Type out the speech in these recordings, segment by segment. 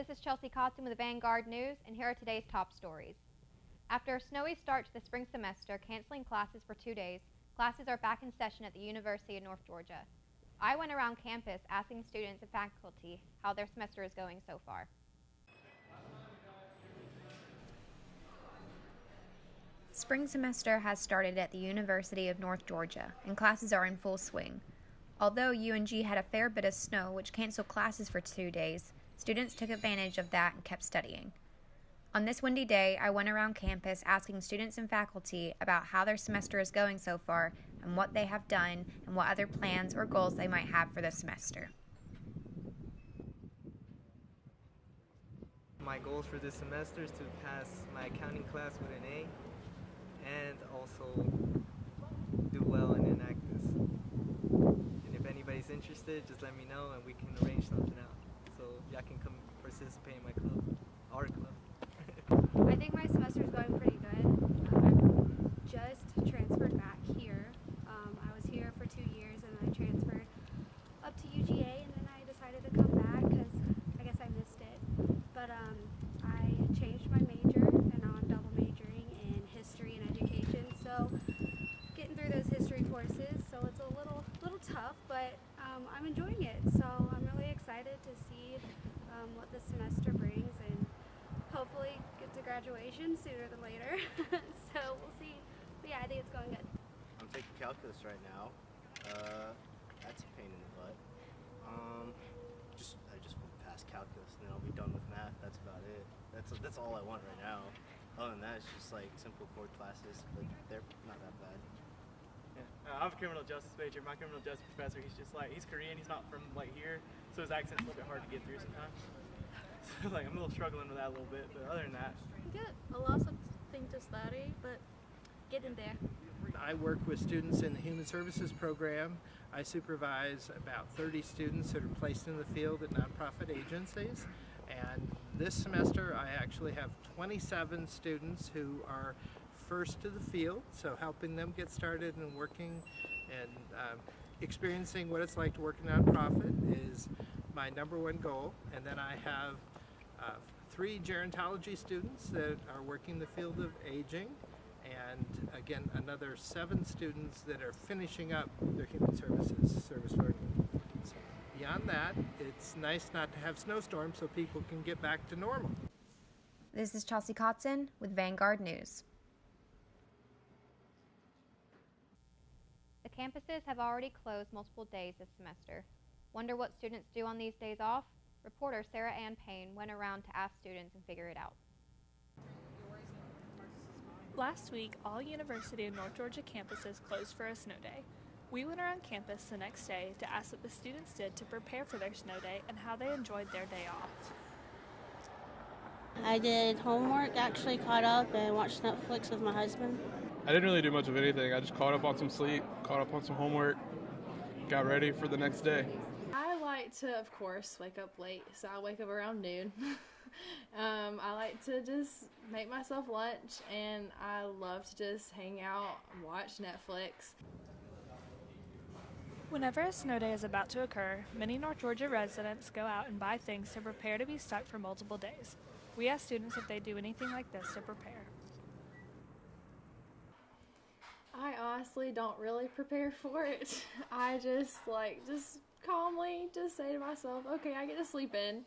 This is Chelsea Cotton with Vanguard News, and here are today's top stories. After a snowy start to the spring semester, canceling classes for 2 days, classes are back in session at the University of North Georgia. I went around campus asking students and faculty how their semester is going so far. Spring semester has started at the University of North Georgia, and classes are in full swing. Although UNG had a fair bit of snow, which canceled classes for 2 days, students took advantage of that and kept studying. On this windy day, I went around campus asking students and faculty about how their semester is going so far and what they have done and what other plans or goals they might have for the semester. My goals for this semester is to pass my accounting class with an A and also do well in Enactus. And if anybody's interested, just let me know and we can arrange something out. So y'all can come participate in my club, our club. I think my semester is going pretty good. I just transferred back here. I was here for 2 years and then I transferred up to UGA and then I decided to come back because I guess I missed it. But I changed my major and now I'm double majoring in history and education. So getting through those history courses, so it's a little tough, but I'm enjoying it. So I'm really excited to see what the semester brings and hopefully get to graduation sooner than later. So we'll see. But yeah, I think it's going good. I'm taking calculus right now. That's a pain in the butt. I just want to pass calculus and then I'll be done with math. That's about it. That's all I want right now. Other than that, it's just like simple core classes, but they're not that bad. Yeah. I'm a criminal justice major. My criminal justice professor, he's Korean. He's not from here, so his accent's a little bit hard to get through sometimes. So I'm a little struggling with that a little bit, but other than that, good. A lot of things to study, but getting there. I work with students in the Human Services program. I supervise about 30 students that are placed in the field at nonprofit agencies. And this semester I actually have 27 students who are first to the field, so helping them get started and working and experiencing what it's like to work in a nonprofit is my #1 goal. And then I have 3 gerontology students that are working the field of aging, and again another 7 students that are finishing up their human services service work. So beyond that, it's nice not to have snowstorms so people can get back to normal. This is Chelsea Cotton with Vanguard News. The campuses have already closed multiple days this semester. Wonder what students do on these days off? Reporter Sarah Ann Payne went around to ask students and figure it out. Last week, all University of North Georgia campuses closed for a snow day. We went around campus the next day to ask what the students did to prepare for their snow day and how they enjoyed their day off. I did homework, actually caught up and watched Netflix with my husband. I didn't really do much of anything. I just caught up on some sleep, caught up on some homework, got ready for the next day. I like to, of course, wake up late, so I wake up around noon. I like to just make myself lunch, and I love to just hang out and watch Netflix. Whenever a snow day is about to occur, many North Georgia residents go out and buy things to prepare to be stuck for multiple days. We ask students if they do anything like this to prepare. I honestly don't really prepare for it. I just calmly just say to myself, okay, I get to sleep in.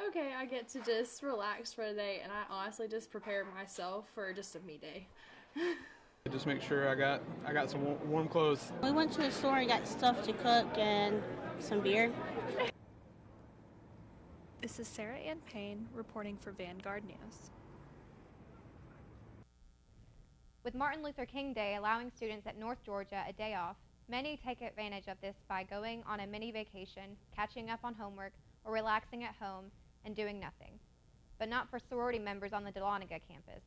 Okay, I get to just relax for the day, and I honestly just prepare myself for just a me day. Just make sure I got some warm clothes. We went to the store and got stuff to cook and some beer. This is Sarah Ann Payne reporting for Vanguard News. With Martin Luther King Day allowing students at North Georgia a day off, many take advantage of this by going on a mini vacation, catching up on homework, or relaxing at home and doing nothing. But not for sorority members on the Dahlonega campus.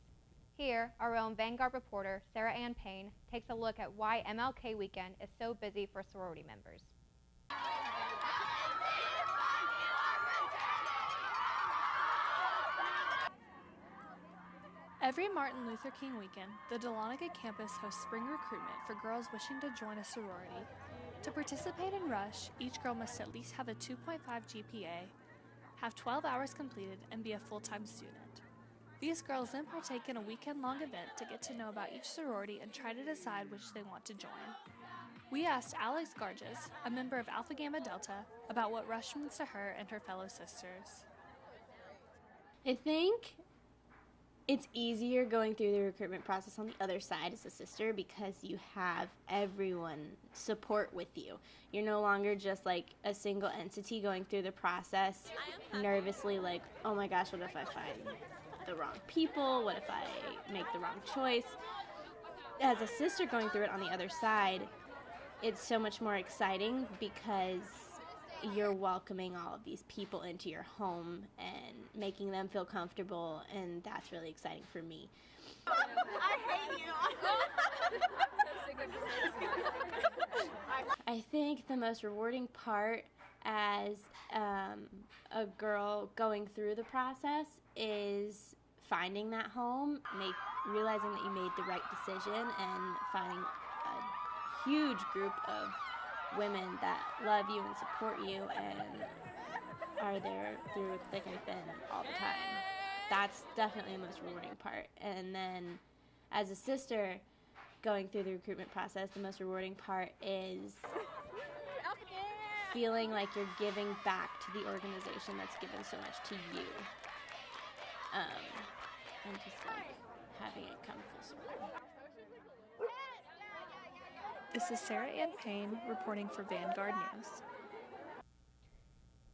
Here, our own Vanguard reporter, Sarah Ann Payne, takes a look at why MLK weekend is so busy for sorority members. Every Martin Luther King weekend, the Dahlonega campus hosts spring recruitment for girls wishing to join a sorority. To participate in Rush, each girl must at least have a 2.5 GPA, have 12 hours completed, and be a full-time student. These girls then partake in a weekend-long event to get to know about each sorority and try to decide which they want to join. We asked Alex Garges, a member of Alpha Gamma Delta, about what Rush means to her and her fellow sisters. I think it's easier going through the recruitment process on the other side as a sister because you have everyone support with you. You're no longer just like a single entity going through the process nervously like, oh my gosh, what if I find the wrong people? What if I make the wrong choice? As a sister going through it on the other side, it's so much more exciting because you're welcoming all of these people into your home and making them feel comfortable, and that's really exciting for me. I hate you. I think the most rewarding part as a girl going through the process is finding that home, realizing that you made the right decision, and finding a huge group of women that love you and support you and are there through thick and thin all the time. That's definitely the most rewarding part. And then as a sister going through the recruitment process, the most rewarding part is feeling like you're giving back to the organization that's given so much to you. And just like having it come full circle. This is Sarah Ann Payne reporting for Vanguard News.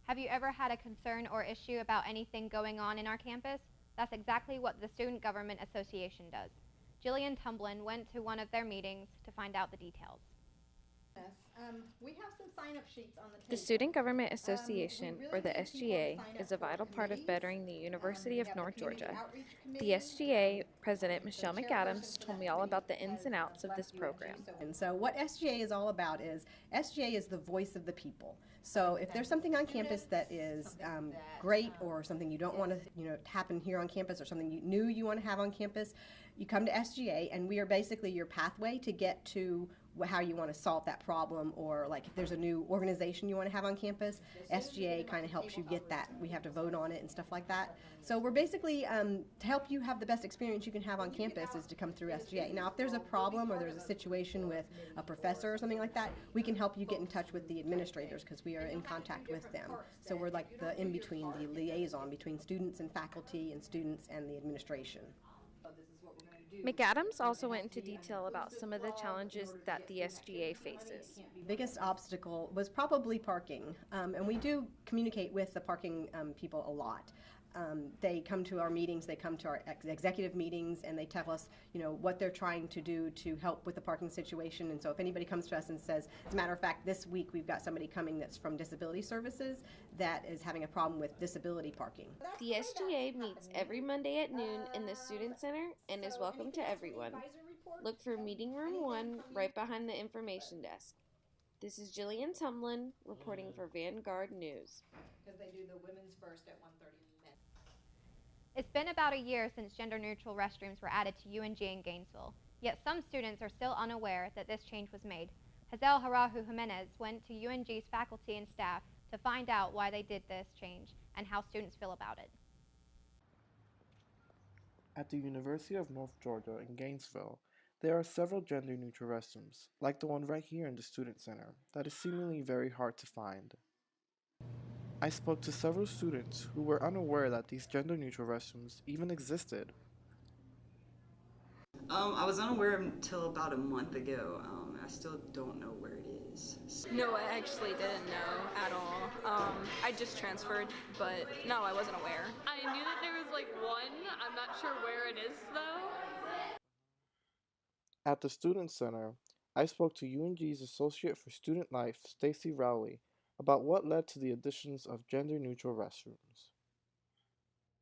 Have you ever had a concern or issue about anything going on in our campus? That's exactly what the Student Government Association does. Jillian Tumblin went to one of their meetings to find out the details. We have some sign-up sheets on the table. The Student Government Association, or the SGA, is a vital part of bettering the University of North Georgia. The SGA President Michelle McAdams told me all about the ins and outs of this program. And so what SGA is all about is, SGA is the voice of the people. So if there's something on campus that is great, or something you don't want to happen here on campus, or something new you want to have on campus, you come to SGA, and we are basically your pathway to get to how you want to solve that problem, or like if there's a new organization you want to have on campus, SGA kind of helps you get that. We have to vote on it and stuff like that. So we're basically, to help you have the best experience you can have on campus is to come through SGA. Now if there's a problem or there's a situation with a professor or something like that, we can help you get in touch with the administrators because we are in contact with them. So we're like the in-between, the liaison between students and faculty and students and the administration. McAdams also went into detail about some of the challenges that the SGA faces. The biggest obstacle was probably parking, and we do communicate with the parking people a lot. They come to our meetings, they come to our executive meetings, and they tell us, what they're trying to do to help with the parking situation. And so if anybody comes to us and says, as a matter of fact, this week we've got somebody coming that's from Disability Services that is having a problem with disability parking. The SGA meets every Monday at noon in the Student Center and is welcome to everyone. Look for Meeting Room 1 right behind the information desk. This is Jillian Tumblin reporting for Vanguard News. Because they do the women's first at 1:30. It's been about a year since gender-neutral restrooms were added to UNG in Gainesville, yet some students are still unaware that this change was made. Hazel Harahu Jimenez went to UNG's faculty and staff to find out why they did this change and how students feel about it. At the University of North Georgia in Gainesville, there are several gender-neutral restrooms, like the one right here in the Student Center, that is seemingly very hard to find. I spoke to several students who were unaware that these gender-neutral restrooms even existed. I was unaware until about a month ago. I still don't know where it is. No, I actually didn't know at all. I just transferred, but no, I wasn't aware. I knew that there was like one. I'm not sure where it is though. At the Student Center, I spoke to UNG's Associate for Student Life, Stacy Rowley, about what led to the additions of gender-neutral restrooms.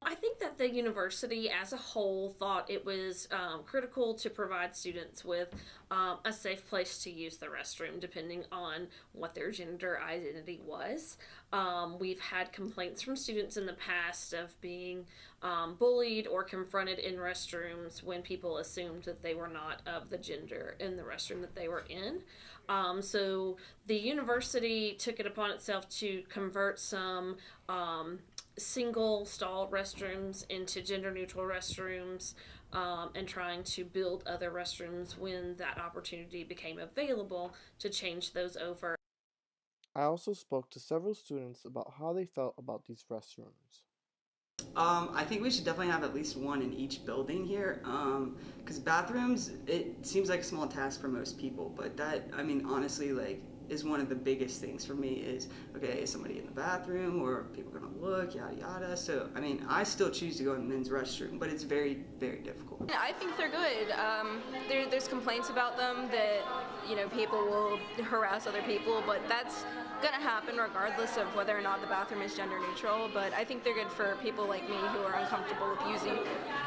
I think that the university as a whole thought it was critical to provide students with a safe place to use the restroom depending on what their gender identity was. We've had complaints from students in the past of being bullied or confronted in restrooms when people assumed that they were not of the gender in the restroom that they were in. So the university took it upon itself to convert some single stall restrooms into gender neutral restrooms, and trying to build other restrooms when that opportunity became available to change those over. I also spoke to several students about how they felt about these restrooms. I think we should definitely have at least one in each building here, because bathrooms, it seems like a small task for most people, but that, I mean, honestly, like, is one of the biggest things for me is, okay, is somebody in the bathroom, or are people gonna look, yada yada. So, I mean, I still choose to go in the men's restroom, but it's very, very difficult. I think they're good. There's complaints about them that, you know, people will harass other people, but that's gonna happen regardless of whether or not the bathroom is gender neutral. But I think they're good for people like me who are uncomfortable with using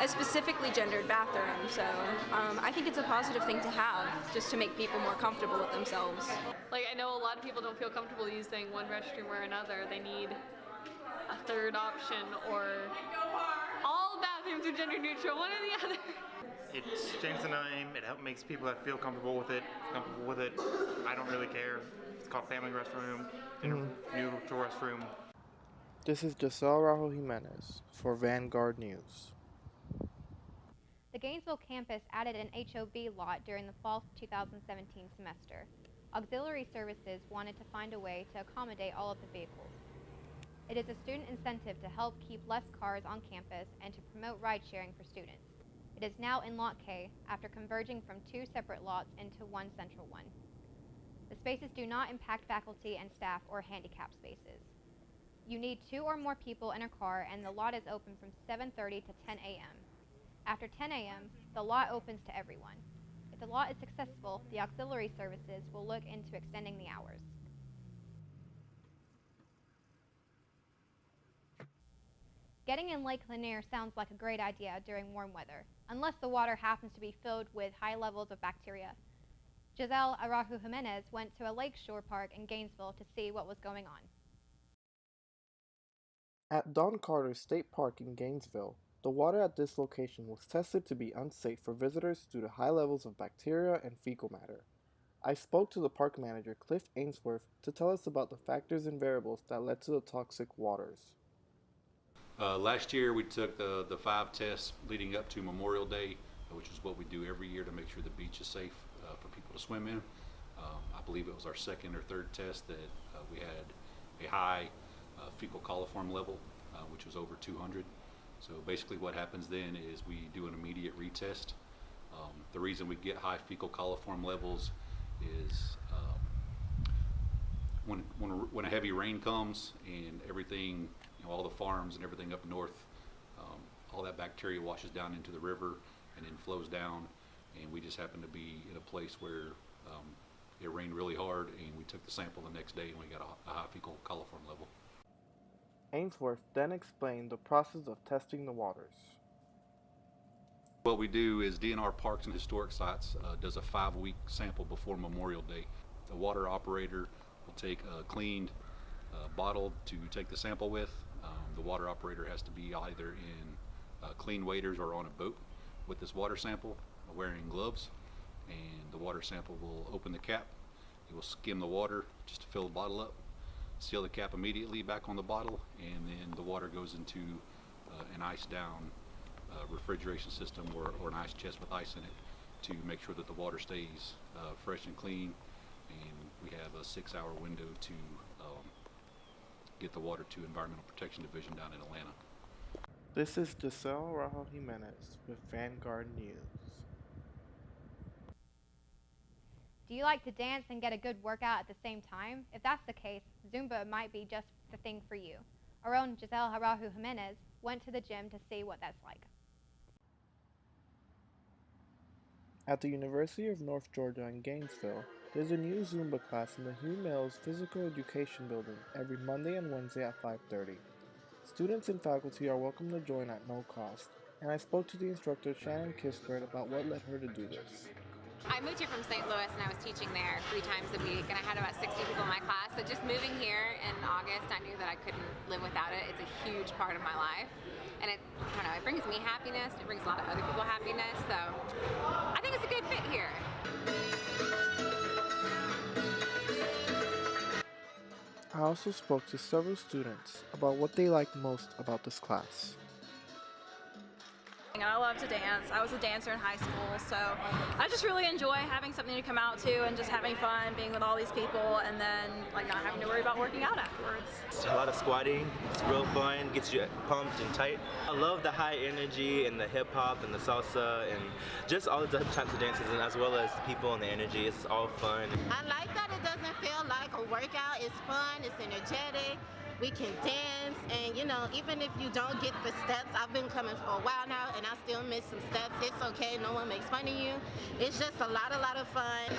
a specifically gendered bathroom. So I think it's a positive thing to have, just to make people more comfortable with themselves. Like, I know a lot of people don't feel comfortable using one restroom or another. They need a third option, or all bathrooms are gender neutral, one or the other. It changes the name. It makes people that feel comfortable with it. I don't really care. It's called family restroom, neutral restroom. This is Giselle Rajo Jimenez for Vanguard News. The Gainesville campus added an HOV lot during the fall 2017 semester. Auxiliary services wanted to find a way to accommodate all of the vehicles. It is a student incentive to help keep less cars on campus and to promote ride sharing for students. It is now in Lot K after converging from two separate lots into one central one. The spaces do not impact faculty and staff or handicap spaces. You need 2 or more people in a car, and the lot is open from 7:30 to 10 a.m. After 10 a.m., the lot opens to everyone. If the lot is successful, the auxiliary services will look into extending the hours. Getting in Lake Lanier sounds like a great idea during warm weather, unless the water happens to be filled with high levels of bacteria. Giselle Arajo Jimenez went to a lakeshore park in Gainesville to see what was going on. At Don Carter State Park in Gainesville, the water at this location was tested to be unsafe for visitors due to high levels of bacteria and fecal matter. I spoke to the park manager, Cliff Ainsworth, to tell us about the factors and variables that led to the toxic waters. Last year we took the 5 tests leading up to Memorial Day, which is what we do every year to make sure the beach is safe for people to swim in. I believe it was our 2nd or 3rd test that we had a high fecal coliform level, which was over 200. So basically what happens then is we do an immediate retest. The reason we get high fecal coliform levels is when a heavy rain comes and everything, all the farms and everything up north, all that bacteria washes down into the river and then flows down, and we just happen to be in a place where it rained really hard, and we took the sample the next day and we got a high fecal coliform level. Ainsworth then explained the process of testing the waters. What we do is DNR Parks and Historic Sites does a 5-week sample before Memorial Day. The water operator will take a cleaned bottle to take the sample with. The water operator has to be either in clean waders or on a boat with this water sample, wearing gloves, and the water sample will open the cap. It will skim the water just to fill the bottle up, seal the cap immediately back on the bottle, and then the water goes into an ice down refrigeration system or an ice chest with ice in it to make sure that the water stays fresh and clean, and we have a 6-hour window to get the water to Environmental Protection Division down in Atlanta. This is Giselle Rajo Jimenez with Vanguard News. Do you like to dance and get a good workout at the same time? If that's the case, Zumba might be just the thing for you. Our own Giselle Rajo Jimenez went to the gym to see what that's like. At the University of North Georgia in Gainesville, there's a new Zumba class in the Hugh Mills Physical Education Building every Monday and Wednesday at 5:30. Students and faculty are welcome to join at no cost, and I spoke to the instructor Shannon Kispert about what led her to do this. I moved here from St. Louis and I was teaching there 3 times a week, and I had about 60 people in my class. So just moving here in August, I knew that I couldn't live without it. It's a huge part of my life, and it brings me happiness. It brings a lot of other people happiness. So I think it's a good fit here. I also spoke to several students about what they like most about this class. And I love to dance. I was a dancer in high school, so I just really enjoy having something to come out to and just having fun, being with all these people, and then like not having to worry about working out afterwards. It's a lot of squatting. It's real fun. Gets you pumped and tight. I love the high energy and the hip hop and the salsa and just all the different types of dances, and as well as the people and the energy. It's all fun. I like that it doesn't feel like a workout. It's fun. It's energetic. We can dance, and you know, even if you don't get the steps, I've been coming for a while now and I still miss some steps. It's okay, no one makes fun of you. It's just a lot of fun.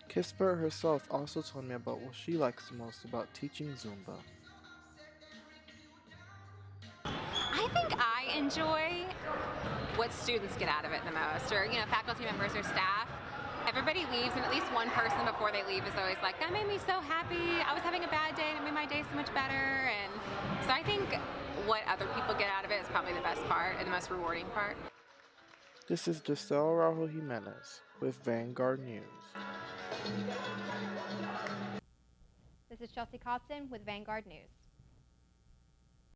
Kisper herself also told me about what she likes the most about teaching Zumba. I think I enjoy what students get out of it the most, or faculty members or staff. Everybody leaves, and at least one person before they leave is always like, that made me so happy, I was having a bad day and it made my day so much better. And so I think what other people get out of it is probably the best part and the most rewarding part. This is Giselle Araujo Jimenez with Vanguard News. This is Chelsea Copson with Vanguard News.